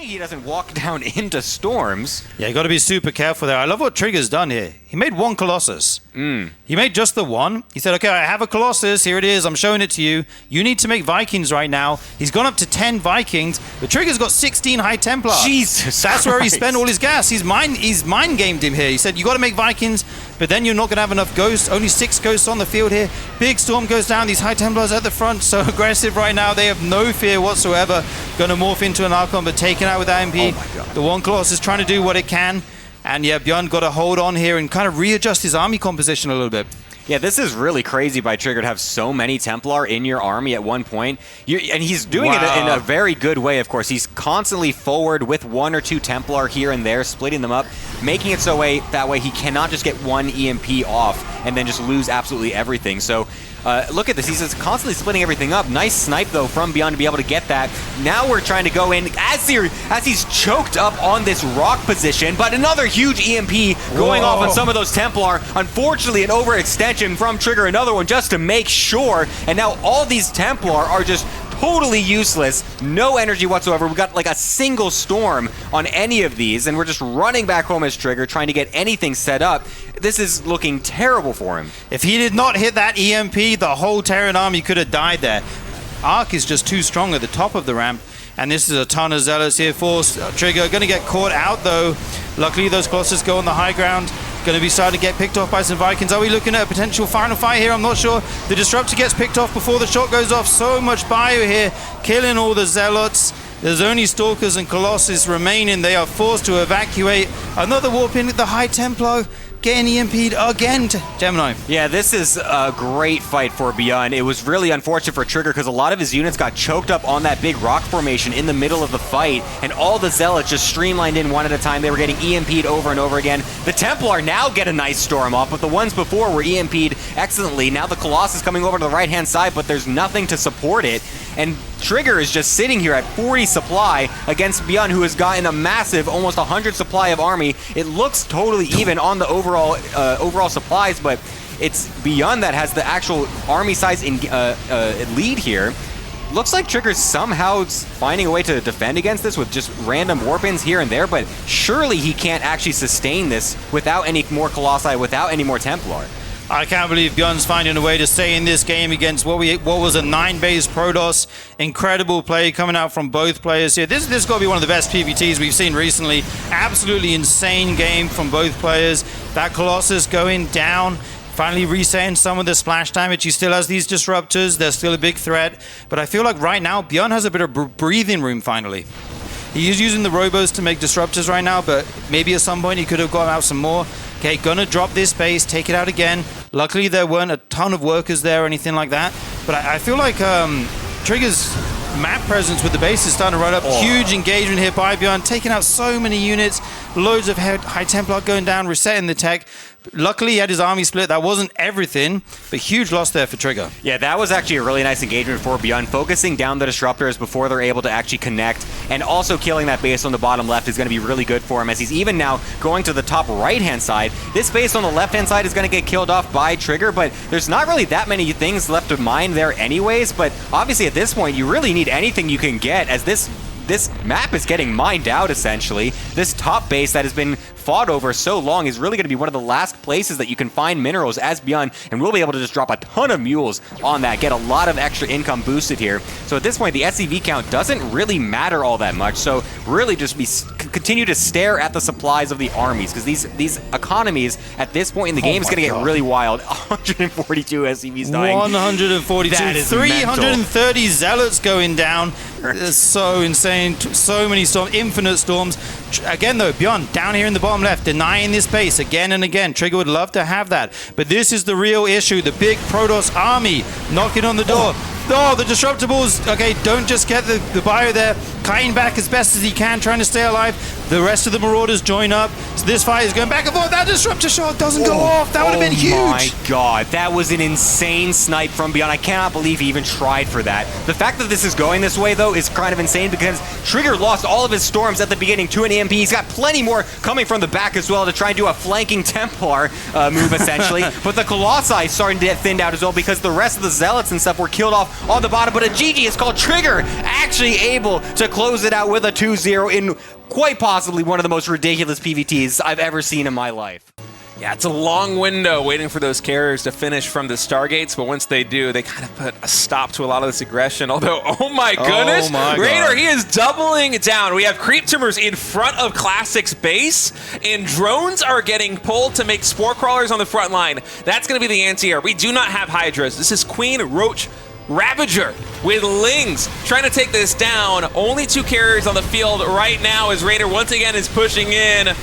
Assuming he doesn't walk down into storms. Yeah, you got to be super careful there. I love what Trigger's done here. He made one Colossus. He made just the one. He said, okay, I have a Colossus. Here it is. I'm showing it to you. You need to make Vikings right now. He's gone up to 10 Vikings. But Trigger's got 16 High Templar. Jesus That's Christ. where he spent all his gas. He's mind gamed him here. He said, you got to make Vikings, but then you're not going to have enough ghosts. Only 6 ghosts on the field here. Big storm goes down. These High Templars at the front, so aggressive right now. They have no fear whatsoever. Going to morph into an Archon, but taken out with AMP. Oh my God. The one Colossus trying to do what it can. And yeah, Bjorn got to hold on here and kind of readjust his army composition a little bit. Yeah, this is really crazy by Trigger to have so many Templar in your army at one point. And he's doing it in a very good way, of course. He's constantly forward with 1 or 2 Templar here and there, splitting them up, making it so that way he cannot just get one EMP off and then just lose absolutely everything. So look at this. He's just constantly splitting everything up. Nice snipe, though, from Beyond to be able to get that. Now we're trying to go in as he's choked up on this rock position, but another huge EMP going off on some of those Templar. Unfortunately, an overextension from Trigger, another one just to make sure. And now all these Templar are just totally useless. No energy whatsoever. We got like a single storm on any of these, and we're just running back home as Trigger, trying to get anything set up. This is looking terrible for him. If he did not hit that EMP, the whole Terran army could have died there. Arc is just too strong at the top of the ramp, and this is a ton of Zealots here for Trigger. Going to get caught out, though. Luckily, those Colossus go on the high ground. Going to be starting to get picked off by some Vikings. Are we looking at a potential final fight here? I'm not sure. The Disruptor gets picked off before the shot goes off. So much bio here, killing all the Zealots. There's only Stalkers and Colossus remaining. They are forced to evacuate. Another warp in with the High Templar. Getting EMP'd again to Gemini. Yeah, this is a great fight for Beyond. It was really unfortunate for Trigger because a lot of his units got choked up on that big rock formation in the middle of the fight, and all the Zealots just streamlined in one at a time. They were getting EMP'd over and over again. The Templar now get a nice storm off, but the ones before were EMP'd excellently. Now the Colossus coming over to the right-hand side, but there's nothing to support it. And Trigger is just sitting here at 40 supply against Beyond, who has gotten a massive, almost 100 supply of army. It looks totally even on the overall supplies, but it's Beyond that has the actual army size in lead here. Looks like Trigger's somehow finding a way to defend against this with just random warp-ins here and there, but surely he can't actually sustain this without any more Colossi, without any more Templar. I can't believe Bjorn's finding a way to stay in this game against what was a 9-base Protoss. Incredible play coming out from both players here. This has got to be one of the best PvTs we've seen recently. Absolutely insane game from both players. That Colossus going down. Finally resetting some of the splash damage. He still has these disruptors. They're still a big threat. But I feel like right now, Bjorn has a bit of breathing room finally. He is using the robos to make disruptors right now, but maybe at some point he could have got out some more. Okay, gonna drop this base, take it out again. Luckily there weren't a ton of workers there or anything like that. But I feel like Trigger's map presence with the base is starting to run up. Huge engagement here by Bjorn, taking out so many units. Loads of High Templar going down, resetting the tech. Luckily, he had his army split. That wasn't everything, but huge loss there for Trigger. Yeah, that was actually a really nice engagement for Beyond, focusing down the Disruptors before they're able to actually connect, and also killing that base on the bottom left is going to be really good for him, as he's even now going to the top right-hand side. This base on the left-hand side is going to get killed off by Trigger, but there's not really that many things left to mine there anyways, but obviously at this point, you really need anything you can get, as this map is getting mined out, essentially. This top base that has been fought over so long is really going to be one of the last places that you can find minerals as Beyond, and we'll be able to just drop a ton of mules on that, get a lot of extra income boosted here. So at this point, the SCV count doesn't really matter all that much, so really just continue to stare at the supplies of the armies, because these economies at this point in the game is going to get really wild. 142 SCVs dying. 142. That is 330 mental. Zealots going down. It's so insane. So many storms, infinite storms. Again, though, Beyond down here in the bottom left, denying this base again and again. Trigger would love to have that, but this is the real issue. The big Protoss army knocking on the door. Oh, the Disruptables. Okay, don't just get the bio there. Kiting back as best as he can, trying to stay alive. The rest of the Marauders join up. So this fight is going back and forth. That Disruptor shot doesn't go off. That would have been huge. Oh my god, that was an insane snipe from Beyond. I cannot believe he even tried for that. The fact that this is going this way, though, is kind of insane, because Trigger lost all of his storms at the beginning to an EMP. He's got plenty more coming from the back as well to try and do a flanking Templar move, essentially. But the Colossi starting to get thinned out as well, because the rest of the Zealots and stuff were killed off on the bottom. But a GG is called Trigger, actually able to close it out with a 2-0 in quite possibly one of the most ridiculous PvTs I've ever seen in my life. Yeah, it's a long window waiting for those carriers to finish from the Stargates, but once they do, they kind of put a stop to a lot of this aggression. Although, oh my goodness, Raider, he is doubling down. We have creep tumors in front of Classic's base, and drones are getting pulled to make spore crawlers on the front line. That's going to be the anti-air. We do not have Hydras. This is Queen, Roach, Ravager with Lings trying to take this down. Only 2 carriers on the field right now as Raider once again is pushing in.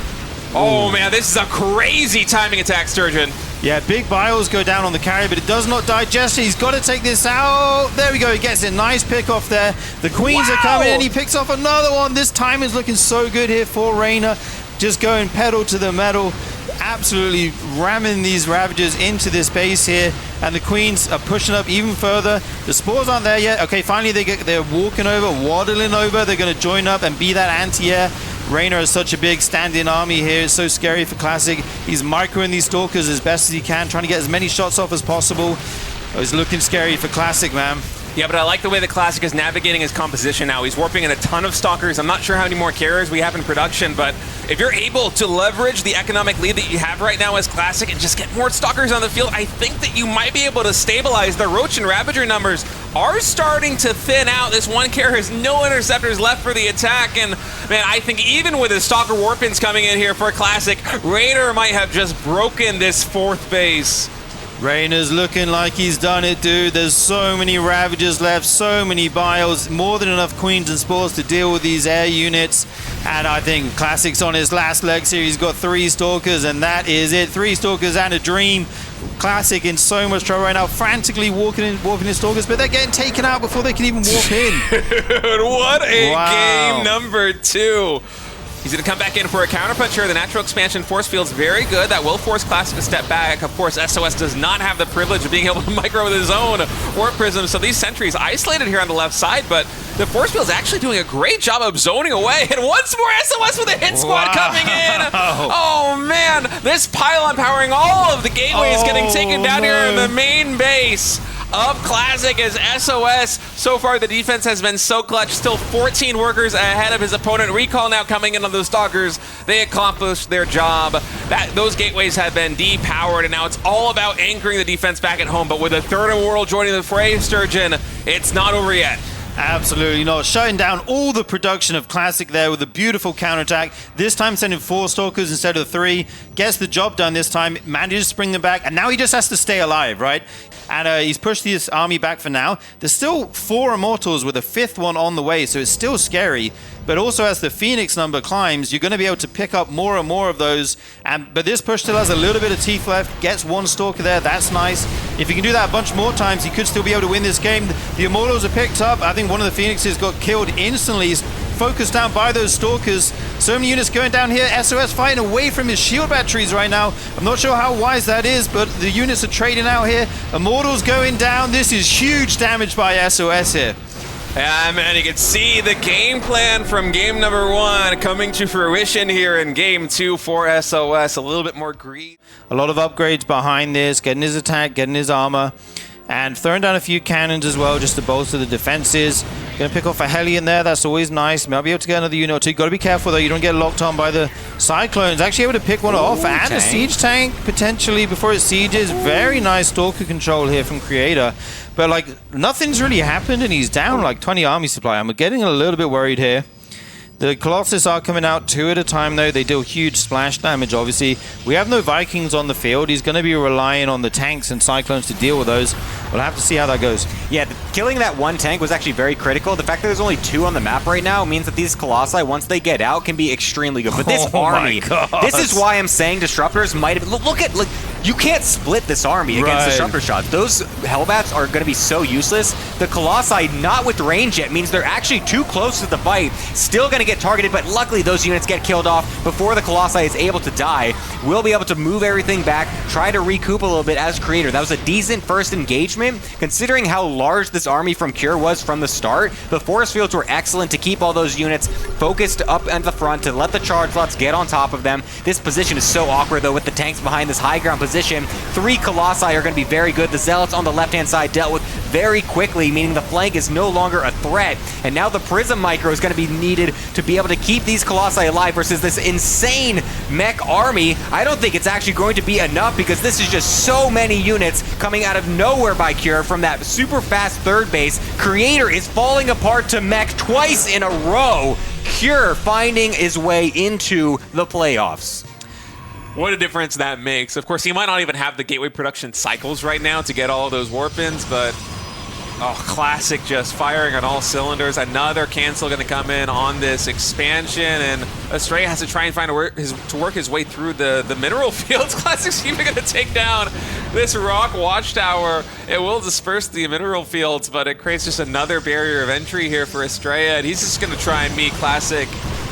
Oh man, this is a crazy timing attack, Sturgeon. Yeah, big bios go down on the carrier, but it does not digest. He's got to take this out. There we go. He gets a nice pick off there. The Queens are coming in. He picks off another one. This time is looking so good here for Reina. Just going pedal to the metal. Absolutely ramming these Ravagers into this base here. And the Queens are pushing up even further. The spores aren't there yet. Okay, finally they're walking over, waddling over. They're going to join up and be that anti-air. Reina is such a big stand-in army here. It's so scary for Classic. He's microing these Stalkers as best as he can, trying to get as many shots off as possible. Oh, it's looking scary for Classic, man. Yeah, but I like the way that Classic is navigating his composition now. He's warping in a ton of Stalkers. I'm not sure how many more carriers we have in production, but if you're able to leverage the economic lead that you have right now as Classic and just get more Stalkers on the field, I think that you might be able to stabilize. The Roach and Ravager numbers are starting to thin out. This one carrier has no interceptors left for the attack, and man, I think even with his Stalker Warpins coming in here for Classic, Raider might have just broken this 4th base. Reina's looking like he's done it, dude. There's so many Ravagers left, so many bios, more than enough Queens and Spores to deal with these air units. And I think Classic's on his last legs here. He's got 3 Stalkers, and that is it. 3 Stalkers and a dream. Classic in so much trouble right now, frantically warping his Stalkers, but they're getting taken out before they can even warp in. Dude, what a game number 2. He's going to come back in for a counterpunch here. The natural expansion force field's very good. That will force Classic to step back. Of course, SOS does not have the privilege of being able to micro with his own warp prism, so these sentries isolated here on the left side, but the force field's actually doing a great job of zoning away. And once more, SOS with a hit squad coming in. Oh man, this pylon powering all of the gateways getting taken down here in the main base of Classic as SOS. So far, the defense has been so clutch. Still 14 workers ahead of his opponent. Recall now coming in on those Stalkers. They accomplished their job. Those gateways have been depowered, and now it's all about anchoring the defense back at home. But with a third world joining the fray, Sturgeon, it's not over yet. Absolutely not. Shutting down all the production of Classic there with a beautiful counterattack. This time sending 4 Stalkers instead of 3. Gets the job done this time. Manages to bring them back. And now he just has to stay alive, right? And he's pushed this army back for now. There's still 4 Immortals with a 5th one on the way, so it's still scary. But also as the Phoenix number climbs, you're going to be able to pick up more and more of those. But this push still has a little bit of teeth left. Gets 1 Stalker there. That's nice. If he can do that a bunch more times, he could still be able to win this game. The Immortals are picked up. I think one of the Phoenixes got killed instantly. He's focused down by those Stalkers. So many units going down here. SOS fighting away from his shield batteries right now. I'm not sure how wise that is, but the units are trading out here. Immortals going down. This is huge damage by SOS here. Yeah, man, you can see the game plan from game number 1 coming to fruition here in game 2 for SOS. A little bit more greed. A lot of upgrades behind this, getting his attack, getting his armor, and throwing down a few cannons as well just to bolster the defenses. Gonna pick off a heli in there, that's always nice. Might be able to get another unit or 2. Gotta be careful though, you don't get locked on by the Cyclones. Actually able to pick one off, and a siege tank potentially before it sieges. Very nice Stalker control here from Creator. But like, nothing's really happened and he's down like 20 army supply. I'm getting a little bit worried here. The Colossus are coming out 2 at a time though. They deal huge splash damage obviously. We have no Vikings on the field. He's going to be relying on the tanks and Cyclones to deal with those. We'll have to see how that goes. Yeah, killing that 1 tank was actually very critical. The fact that there's only 2 on the map right now means that these Colossi, once they get out, can be extremely good. But this army, this is why I'm saying Disruptors might have... Look at... You can't split this army against Disruptor shots. Those Hellbats are going to be so useless. The Colossi, not with range yet, means they're actually too close to the fight. Still going to get targeted, but luckily those units get killed off before the Colossi is able to die. We'll be able to move everything back, try to recoup a little bit as Creator. That was a decent first engagement, considering how large this army from Cure was from the start. The force fields were excellent to keep all those units focused up at the front, to let the charge lots get on top of them. This position is so awkward, though, with the tanks behind this high ground position. 3 Colossi are going to be very good. The Zealots on the left-hand side dealt with very quickly, meaning the flank is no longer a threat. And now the Prism Micro is going to be needed to be able to keep these Colossi alive versus this insane Mech army. I don't think it's actually going to be enough because this is just so many units coming out of nowhere by Cure from that super fast third base. Creator is falling apart to Mech twice in a row. Cure finding his way into the playoffs. What a difference that makes. Of course, he might not even have the gateway production cycles right now to get all of those warp-ins, but Classic just firing on all cylinders. Another cancel going to come in on this expansion, and Astray has to try and find to work his way through the mineral fields. Classic's even going to take down this rock watchtower. It will disperse the mineral fields, but it creates just another barrier of entry here for Estrella, and he's just going to try and meet Classic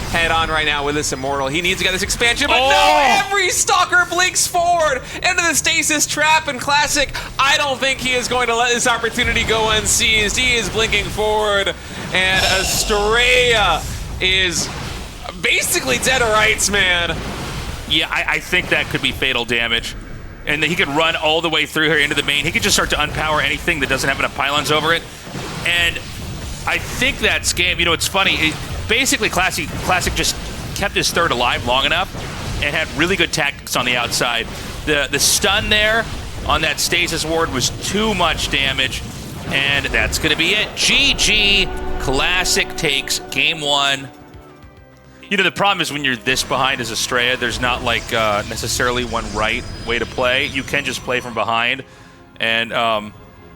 head on right now with this Immortal. He needs to get this expansion, but no! Every Stalker blinks forward into the stasis trap, and Classic, I don't think he is going to let this opportunity go unseized. He is blinking forward, and Estrella is basically dead to rights, man. Yeah, I think that could be fatal damage. And he could run all the way through here into the main. He could just start to unpower anything that doesn't have enough pylons over it. And I think that's game. You know, it's funny. Basically, Classic just kept his third alive long enough and had really good tactics on the outside. The stun there on that stasis ward was too much damage, and that's going to be it. GG. Classic takes game one. You know, the problem is when you're this behind as Estrella, there's not like necessarily one right way to play. You can just play from behind, and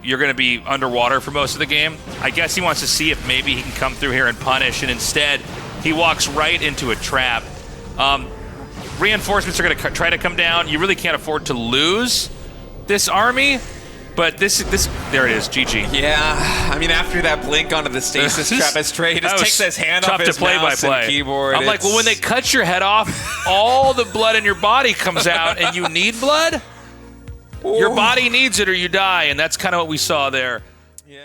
you're going to be underwater for most of the game. I guess he wants to see if maybe he can come through here and punish, and instead he walks right into a trap. Reinforcements are going to try to come down. You really can't afford to lose this army, but this there it is, GG. Yeah, I mean, after that blink onto the stasis trap, Astray just takes his hand off his mouse and keyboard. I'm like, well, when they cut your head off, all the blood in your body comes out, and you need blood? Your body needs it or you die, and that's kind of what we saw there. Yeah.